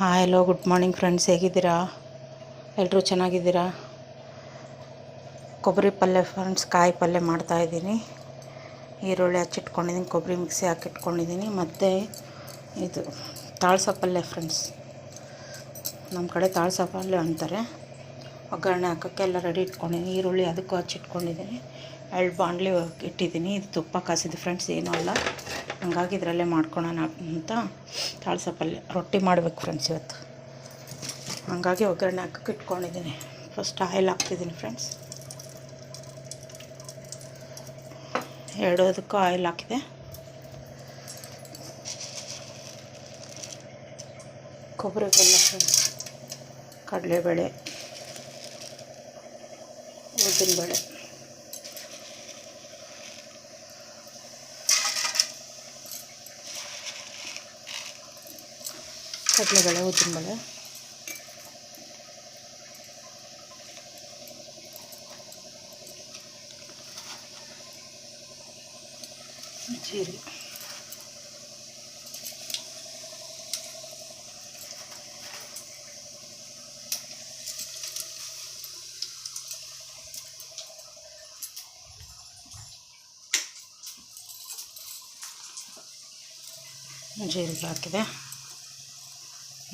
Hello good morning friends, ಹೇಗಿದ್ದೀರಾ? ಎಲ್ಲರೂ ಚೆನ್ನಾಗಿದ್ದೀರಾ? ಕೊಬ್ಬರಿ ಪಲ್ಯ ಫ್ರೆಂಡ್ಸ್, ಕಾಯಿ ಪಲ್ಯ ಮಾಡ್ತಾಯಿದ್ದೀನಿ. ಈರುಳ್ಳಿ ಹಚ್ಚಿಟ್ಕೊಂಡಿದ್ದೀನಿ, ಕೊಬ್ಬರಿ ಮಿಕ್ಸಿ ಹಾಕಿಟ್ಕೊಂಡಿದ್ದೀನಿ. ಮತ್ತು ಇದು ತಾಳ್ಸ ಪಲ್ಯ ಫ್ರೆಂಡ್ಸ್, ನಮ್ಮ ಕಡೆ ತಾಳ್ಸ ಪಲ್ಯ ಅಂತಾರೆ. ಒಗ್ಗರಣೆ ಹಾಕೋಕ್ಕೆಲ್ಲ ರೆಡಿ ಇಟ್ಕೊಂಡಿದ್ದೀನಿ. ಈರುಳ್ಳಿ ಅದಕ್ಕೂ ಹಚ್ಚಿಟ್ಕೊಂಡಿದ್ದೀನಿ. 2 ಬಾಣಲಿ ಇಟ್ಟಿದ್ದೀನಿ. ಇದು ತುಪ್ಪ ಕಾಸಿದ್ದು ಫ್ರೆಂಡ್ಸ್, ಏನೂ ಅಲ್ಲ. ಹಂಗಾಗಿ ಇದರಲ್ಲೇ ಮಾಡ್ಕೊಳೋಣ ಅಂತ ತಾಳ್ಸ ಪಲ್ಯ ರೊಟ್ಟಿ ಮಾಡಬೇಕು ಫ್ರೆಂಡ್ಸ್ ಇವತ್ತು. ಹಾಗಾಗಿ ಒಗ್ಗರಣೆ ಹಾಕೋಕ್ಕೆ ಇಟ್ಕೊಂಡಿದ್ದೀನಿ. ಫಸ್ಟ್ ಆಯಿಲ್ ಹಾಕ್ತಿದ್ದೀನಿ ಫ್ರೆಂಡ್ಸ್. 2 ಆಯಿಲ್ ಹಾಕಿದೆ. ಕೊಬ್ಬರಿ ಪಲ್ಯ ಫ್ರೆಂಡ್ಸ್, ಕಡಲೆಬೇಳೆ, ಉದ್ದಿನಬೇಳೆ, ಉದ್ದಿನಬೇಳೆ, ಜೀರಿಗೆ, ಹಾಕಿದೆ.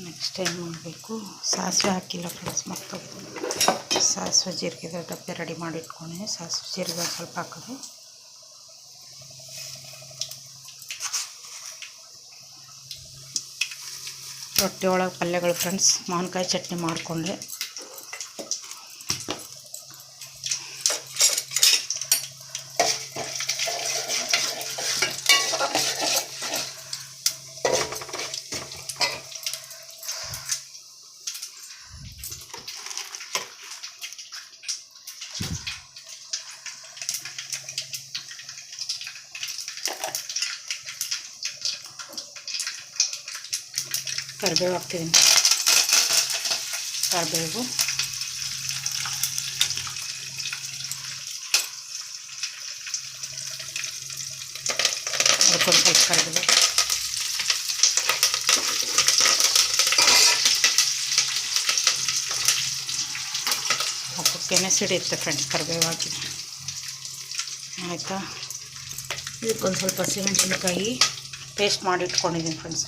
ನೆಕ್ಸ್ಟ್ ಏನು ಮಾಡಬೇಕು, ಸಾಸಿವೆ ಹಾಕಿಲ್ಲ ಫ್ರೆಂಡ್ಸ್, ಮತ್ತೊಂದು ಸಾಸಿವೆ ಜೀರಿಗೆ ಡಬ್ಬೆ ರೆಡಿ ಮಾಡಿ ಇಟ್ಕೊಂಡಿದ್ದೀನಿ. ಸಾಸಿವೆ ಜೀರಿಗೆ ಸ್ವಲ್ಪ ಹಾಕೋದು. ರೊಟ್ಟಿ ಒಳಗೆ ಪಲ್ಯಗಳು ಫ್ರೆಂಡ್ಸ್, ಮಾವಿನಕಾಯಿ ಚಟ್ನಿ ಮಾಡಿಕೊಂಡೆ. ಕರಿಬೇವು ಹಾಕ್ತಿದ್ದೀನಿ. ಕರಿಬೇವು, ಅದಕ್ಕೊಂದು ಸ್ವಲ್ಪ ಕರಿಬೇವು, ಹಾಕೋಕ್ಕೇನೆ ಸಿಡಿಯುತ್ತೆ ಫ್ರೆಂಡ್ಸ್ ಕರಿಬೇವು ಹಾಕಿ. ಆಯಿತಾ, ಇದಕ್ಕೊಂದು ಸ್ವಲ್ಪ ಹಸಿಮೆಣ್ಸಿನ್ಕಾಯಿ ಪೇಸ್ಟ್ ಮಾಡಿ ಇಟ್ಕೊಂಡಿದ್ದೀನಿ ಫ್ರೆಂಡ್ಸ್.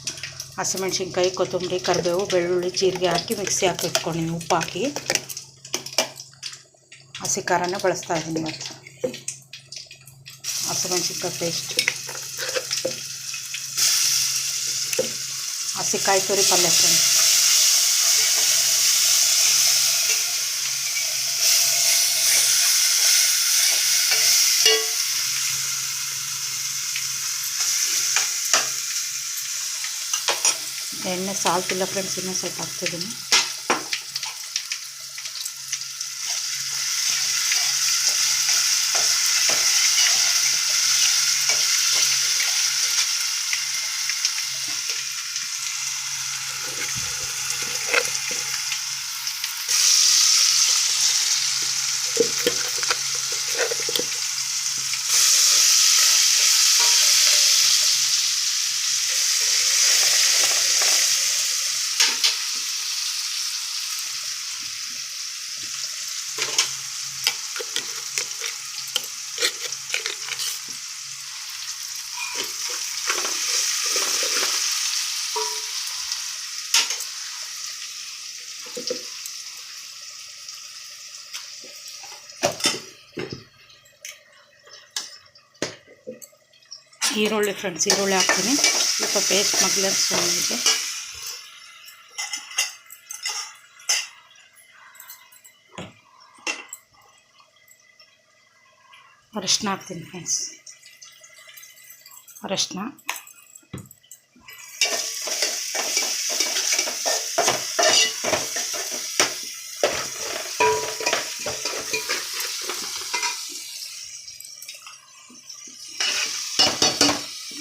ಹಸಿಮೆಣ್ಸಿನ್ಕಾಯಿ, ಕೊತ್ತಂಬರಿ, ಕರಿಬೇವು, ಬೆಳ್ಳುಳ್ಳಿ, ಜೀರಿಗೆ ಹಾಕಿ ಮಿಕ್ಸಿ ಹಾಕಿ ಇಟ್ಕೊಂಡಿದ್ದೀನಿ. ಉಪ್ಪು ಹಾಕಿ ಹಸಿ ಖಾರನೇ ಬಳಸ್ತಾ ಇದ್ದೀನಿ ಇವತ್ತು. ಹಸಿಮೆಣ್ಸಿನ್ಕಾಯಿ ಪೇಸ್ಟ್, ಹಸಿ ಕಾಯಿ ತುರಿ ಪಲ್ಯ ಫ್ರೆಂಡ್ಸ್. ಎಣ್ಣೆ ಸಾಲ್ಟ್ ಇಲ್ಲ ಫ್ರೆಂಡ್ಸ್, ಇನ್ನೂ ಸ್ವಲ್ಪ ಹಾಕ್ತಿದ್ದೀನಿ. ಈರುಳ್ಳಿ ಫ್ರೆಂಡ್ಸ್, ಈರುಳ್ಳಿ ಹಾಕ್ತೀನಿ. ಸ್ವಲ್ಪ ಪೇಸ್ಟ್ ಮೊದಲೇ ಸುಮ್ಮನೆ ಅರಶಿನ ಹಾಕ್ತೀನಿ ಫ್ರೆಂಡ್ಸ್. ಅರಶಿನ,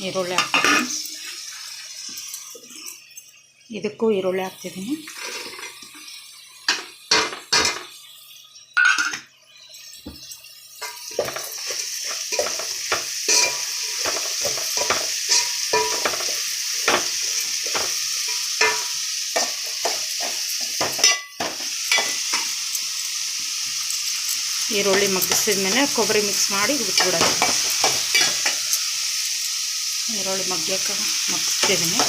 ಈರುಳ್ಳಿ ಹಾಕ್ತೀನಿ. ಇದಕ್ಕೂ ಈರುಳ್ಳಿ ಹಾಕ್ತಿದ್ದೀನಿ. ಈರುಳ್ಳಿ ಮಗ್ಗಿಸಿದ ಮೇಲೆ ಕೊಬ್ಬರಿ ಮಿಕ್ಸ್ ಮಾಡಿ ಬಿಟ್ಬಿಡೋದು. ಈರುಳ್ಳಿ ಮಗ್ಗಿಸ್ತಿದ್ದೀನಿ.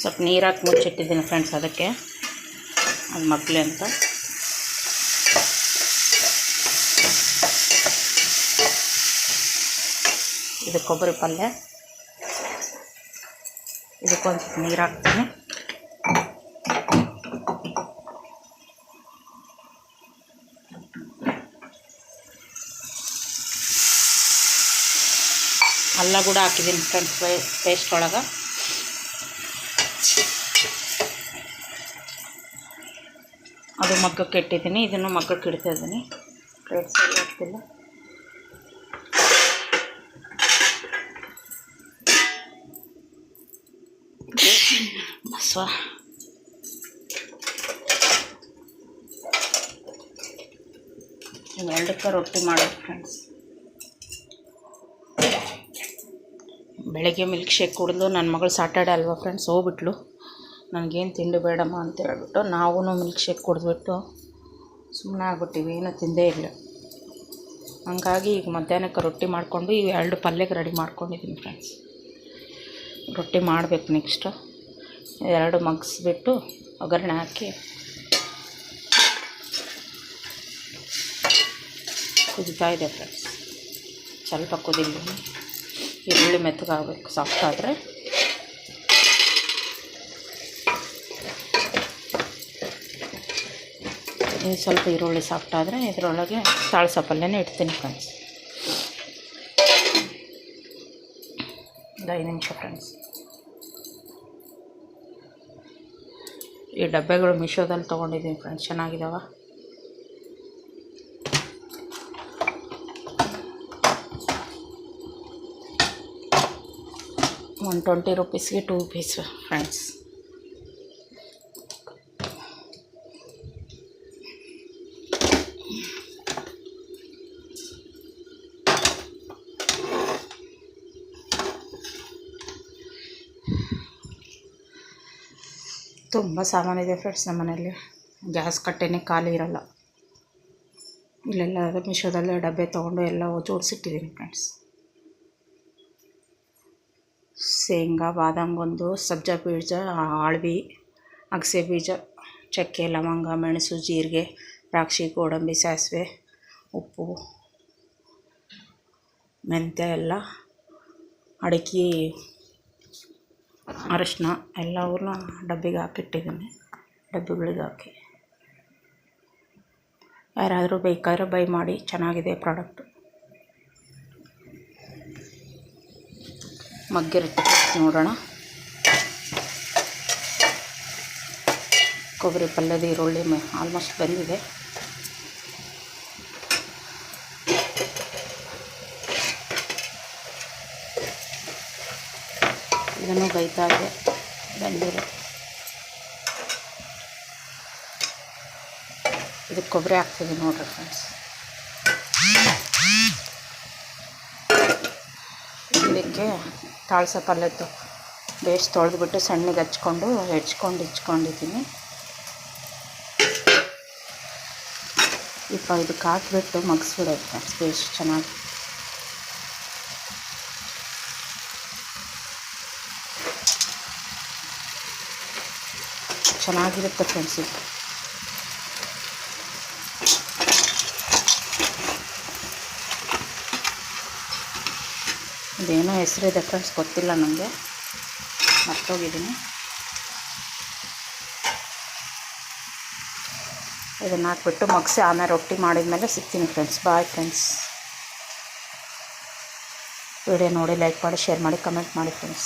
ಸ್ವಲ್ಪ ನೀರು ಹಾಕಿ ಮುಚ್ಚಿಟ್ಟಿದ್ದೀನಿ ಫ್ರೆಂಡ್ಸ್, ಅದಕ್ಕೆ ಅದು ಮಗ್ಲಿ ಅಂತ. ಇದು ಕೊಬ್ಬರಿ ಪಲ್ಯ, ಇದಕ್ಕೊಂದು ಸ್ವಲ್ಪ ನೀರು ಹಾಕ್ತೀನಿ. ಅಲ್ಲ ಕೂಡ ಹಾಕಿದ್ದೀನಿ ಫ್ರೆಂಡ್ಸ್ ಪೇಸ್ಟ್ ಒಳಗೆ. ಅದು ಮಗ್ಗಕ್ಕೆ ಇಟ್ಟಿದ್ದೀನಿ, ಇದನ್ನು ಮಗ್ಗಕ್ಕೆ ಇಡ್ತಾ ಇದ್ದೀನಿ. ಪ್ಲೇಟ್ ಸರಿ ಆಗ್ತಿಲ್ಲ. ಬಸವ ಇವೆರಡಕ್ಕೆ ರೊಟ್ಟಿ ಮಾಡೋದು ಫ್ರೆಂಡ್ಸ್. ಬೆಳಗ್ಗೆ ಮಿಲ್ಕ್ ಶೇಕ್ ಕುಡಿದು ನನ್ನ ಮಗಳು ಸಾಟರ್ಡೆ ಅಲ್ವಾ ಫ್ರೆಂಡ್ಸ್, ಹೋಗ್ಬಿಟ್ಲು. ನನಗೇನು ತಿಂಡಿ ಬೇಡಮ್ಮ ಅಂತ ಹೇಳ್ಬಿಟ್ಟು ನಾವು ಮಿಲ್ಕ್ ಶೇಕ್ ಕುಡಿದ್ಬಿಟ್ಟು ಸುಮ್ಮನೆ ಆಗ್ಬಿಟ್ಟಿವಿ, ಏನೂ ತಿಂದೇ ಇಲ್ಲ. ಹಂಗಾಗಿ ಈಗ ಮಧ್ಯಾಹ್ನಕ್ಕೆ ರೊಟ್ಟಿ ಮಾಡಿಕೊಂಡು ಇವು 2 ಪಲ್ಯಕ್ಕೆ ರೆಡಿ ಮಾಡ್ಕೊಂಡಿದ್ದೀನಿ ಫ್ರೆಂಡ್ಸ್. ರೊಟ್ಟಿ ಮಾಡಬೇಕು ನೆಕ್ಸ್ಟು. 2 ಮಗ್ಸ್ಬಿಟ್ಟು ಒಗ್ಗರಣೆ ಹಾಕಿ ಕುದಿತಾ ಇದೆ ಫ್ರೆಂಡ್ಸ್. ಸ್ವಲ್ಪ ಕುದಿಲಿ, ಈರುಳ್ಳಿ ಮೆತ್ತಗಾಗಬೇಕು, ಸಾಫ್ಟ್ ಆದರೆ. ಸ್ವಲ್ಪ ಈರುಳ್ಳಿ ಸಾಫ್ಟ್ ಆದರೆ ಇದರೊಳಗೆ ತಾಳ್ಸ ಪಲ್ಯನೇ ಇಡ್ತೀನಿ ಫ್ರೆಂಡ್ಸ್. 5 ನಿಮಿಷ ಫ್ರೆಂಡ್ಸ್. ಈ ಡಬ್ಬೆಗಳು ಮೀಶೋದಲ್ಲಿ ತೊಗೊಂಡಿದ್ದೀನಿ ಫ್ರೆಂಡ್ಸ್, ಚೆನ್ನಾಗಿದ್ದಾವೆ. ₹120ಗೆ 2 ಪೀಸ್ ಫ್ರೆಂಡ್ಸ್. ತುಂಬ ಸಾಮಾನಿದೆ ಫ್ರೆಂಡ್ಸ್ ನಮ್ಮ ಮನೆಯಲ್ಲಿ. ಗ್ಯಾಸ್ ಕಟ್ಟೆನೇ ಖಾಲಿ ಇರೋಲ್ಲ. ಇಲ್ಲೆಲ್ಲ ಮೀಶೋದಲ್ಲೇ ಡಬ್ಬೆ ತೊಗೊಂಡು ಎಲ್ಲ ಜೋಡಿಸಿಟ್ಟಿದ್ದೀನಿ ಫ್ರೆಂಡ್ಸ್. ಶೇಂಗಾ, ಬಾದಾಮ್ ಒಂದು, ಸಬ್ಜಾ ಬೀಜ, ಆಳ್ವಿ, ಅಗಸೆ ಬೀಜ, ಚಕ್ಕೆ, ಲವಂಗ, ಮೆಣಸು, ಜೀರಿಗೆ, ದ್ರಾಕ್ಷಿ, ಗೋಡಂಬಿ, ಸಾಸಿವೆ, ಉಪ್ಪು, ಮೆಂತ್ಯ ಎಲ್ಲ, ಅಡಿಕೆ, ಅರಶಿನ ಎಲ್ಲವನ್ನೂ ಡಬ್ಬಿಗೆ ಹಾಕಿಟ್ಟಿದ್ದೀನಿ. ಡಬ್ಬಿಗಳಿಗೆ ಹಾಕಿ ಯಾರಾದರೂ ಬೇಕಾದ್ರೆ ಬೈ ಮಾಡಿ, ಚೆನ್ನಾಗಿದೆ ಪ್ರಾಡಕ್ಟು. ಮಗ್ಗಿರುತ್ತೆ ನೋಡೋಣ. ಕೊಬ್ಬರಿ ಪಲ್ಯದ ಈರುಳ್ಳಿ ಆಲ್ಮೋಸ್ಟ್ ಬಂದಿದೆ. ಇದನ್ನು ಬೈತಾ ಇದೆ, ಬಂದಿದೆ. ಇದಕ್ಕೆ ಕೊಬ್ಬರಿ ಹಾಕ್ತೀವಿ ನೋಡ್ರಿ ಫ್ರೆಂಡ್ಸ್. ಇದಕ್ಕೆ ತಾಳ್ಸ ಪಲ್ಯದ್ದು ಬೇಸ್ ತೊಳೆದ್ಬಿಟ್ಟು ಸಣ್ಣಗೆ ಹೆಚ್ಕೊಂಡಿದ್ದೀನಿ. ಇದಕ್ಕೆ ಹಾಕಿಬಿಟ್ಟು ಮಗ್ಸ್ಬಿಡೋದು ಫ್ರೆಂಡ್ಸ್, ಬೇಸ್ ಚೆನ್ನಾಗಿರುತ್ತೆ ಫ್ರೆಂಡ್ಸ್. ಇದು ಇದೇನೋ ಹೆಸರಿದೆ ಫ್ರೆಂಡ್ಸ್, ಗೊತ್ತಿಲ್ಲ ನನಗೆ, ಮರ್ತೋಗಿದ್ದೀನಿ. ಇದನ್ನು ಹಾಕ್ಬಿಟ್ಟು ಮಗ್ಸಿ ಆಮೇಲೆ ರೊಟ್ಟಿ ಮಾಡಿದ್ಮೇಲೆ ಸಿಗ್ತೀನಿ ಫ್ರೆಂಡ್ಸ್. Bye friends. ವಿಡಿಯೋ ನೋಡಿ ಲೈಕ್ ಮಾಡಿ, ಶೇರ್ ಮಾಡಿ, ಕಮೆಂಟ್ ಮಾಡಿ ಫ್ರೆಂಡ್ಸ್.